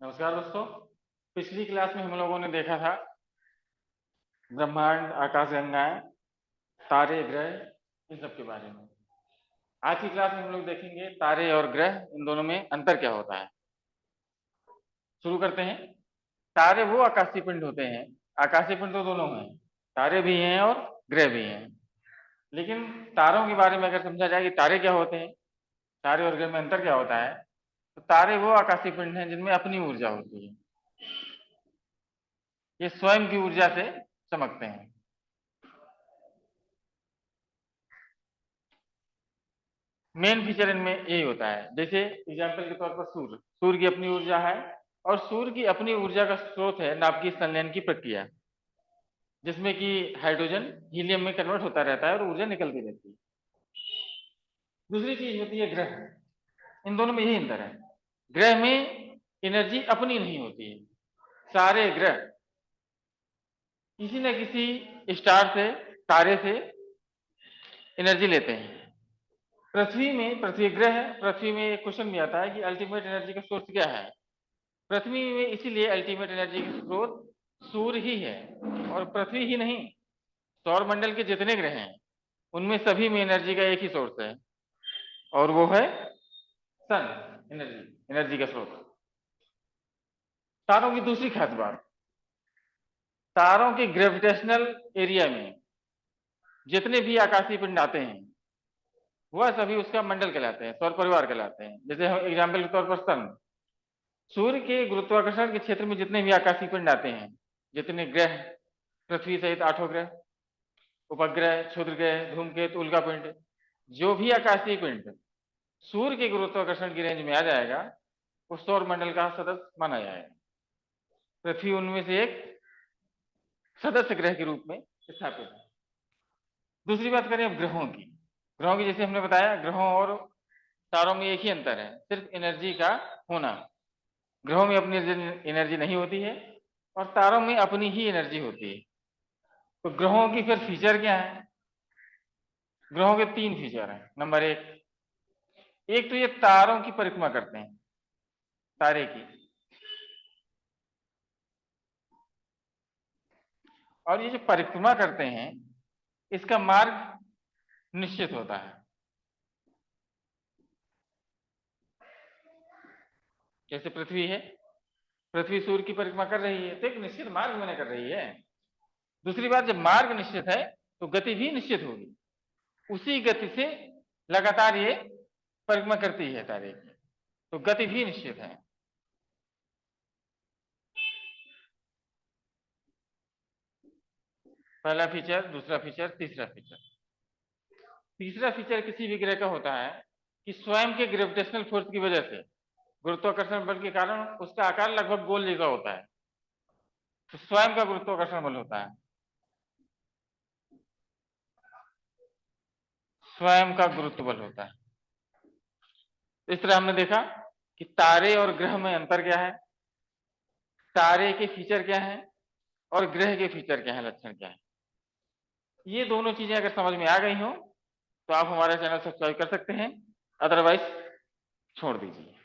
नमस्कार दोस्तों। पिछली क्लास में हम लोगों ने देखा था ब्रह्मांड, आकाशगंगाएं, तारे, ग्रह, इन सब के बारे में। आज की क्लास में हम लोग देखेंगे तारे और ग्रह, इन दोनों में अंतर क्या होता है। शुरू करते हैं। तारे वो आकाशीय पिंड होते हैं, आकाशीय पिंड तो दोनों हैं, तारे भी हैं और ग्रह भी हैं। लेकिन तारों के बारे में अगर समझा जाए कि तारे क्या होते हैं, तारे और ग्रह में अंतर क्या होता है, तो तारे वो आकाशीय पिंड हैं जिनमें अपनी ऊर्जा होती है। ये स्वयं की ऊर्जा से चमकते हैं। मेन फीचर इनमें यही होता है। जैसे एग्जाम्पल के तौर पर सूर्य की अपनी ऊर्जा है, और सूर्य की अपनी ऊर्जा का स्रोत है नाभिकीय संलयन की प्रक्रिया, जिसमें कि हाइड्रोजन हीलियम में कन्वर्ट होता रहता है और ऊर्जा निकलती रहती है। दूसरी चीज होती है ग्रह। इन दोनों में यही अंतर है, ग्रह में एनर्जी अपनी नहीं होती है। सारे ग्रह किसी न किसी स्टार से, तारे से एनर्जी लेते हैं। पृथ्वी ग्रह है, पृथ्वी में एक क्वेश्चन भी आता है कि अल्टीमेट एनर्जी का सोर्स क्या है। पृथ्वी में इसीलिए अल्टीमेट एनर्जी का स्रोत सूर्य ही है, और पृथ्वी ही नहीं, सौर मंडल के जितने ग्रह हैं उनमें सभी में एनर्जी का एक ही सोर्स है, और वो है सन। एनर्जी का स्रोत। तारों की दूसरी खास बात, तारों के ग्रेविटेशनल एरिया में जितने भी आकाशीय पिंड आते हैं वह सभी उसका मंडल कहलाते हैं, सौर परिवार कहलाते हैं। जैसे हम एग्जाम्पल के तौर पर सन, सूर्य के गुरुत्वाकर्षण के क्षेत्र में जितने भी आकाशीय पिंड आते हैं, जितने ग्रह, पृथ्वी सहित 8 ग्रह, उपग्रह, क्षुद्र ग्रह, धूमकेतु, उल्कापिंड, जो भी आकाशीय पिंड सूर्य के गुरुत्वाकर्षण की रेंज में आ जाएगा वो सौर मंडल का सदस्य माना जाएगा। पृथ्वी उनमें से एक सदस्य ग्रह के रूप में स्थापित है। दूसरी बात करें अब ग्रहों की जैसे हमने बताया, ग्रहों और तारों में एक ही अंतर है, सिर्फ एनर्जी का होना। ग्रहों में अपनी एनर्जी नहीं होती है और तारों में अपनी ही एनर्जी होती है। तो ग्रहों की फिर फीचर क्या है? ग्रहों के 3 फीचर हैं। नंबर एक तो ये तारों की परिक्रमा करते हैं, तारे की, और ये जो परिक्रमा करते हैं इसका मार्ग निश्चित होता है। जैसे पृथ्वी है, पृथ्वी सूर्य की परिक्रमा कर रही है तो एक निश्चित मार्ग में कर रही है। दूसरी बात, जब मार्ग निश्चित है तो गति भी निश्चित होगी, उसी गति से लगातार ये परिक्रमा करती है तारे की, तो गति भी निश्चित है। पहला फीचर, दूसरा फीचर, तीसरा फीचर। तीसरा फीचर किसी भी ग्रह का होता है कि स्वयं के ग्रेविटेशनल फोर्स की वजह से, गुरुत्वाकर्षण बल के कारण उसका आकार लगभग गोल जैसा होता है, तो स्वयं का गुरुत्वाकर्षण बल होता है, स्वयं का गुरुत्व बल होता है। इस तरह हमने देखा कि तारे और ग्रह में अंतर क्या है, तारे के फीचर क्या है और ग्रह के फीचर क्या है, लक्षण क्या है। ये दोनों चीजें अगर समझ में आ गई हो तो आप हमारा चैनल सब्सक्राइब कर सकते हैं, अदरवाइज छोड़ दीजिए।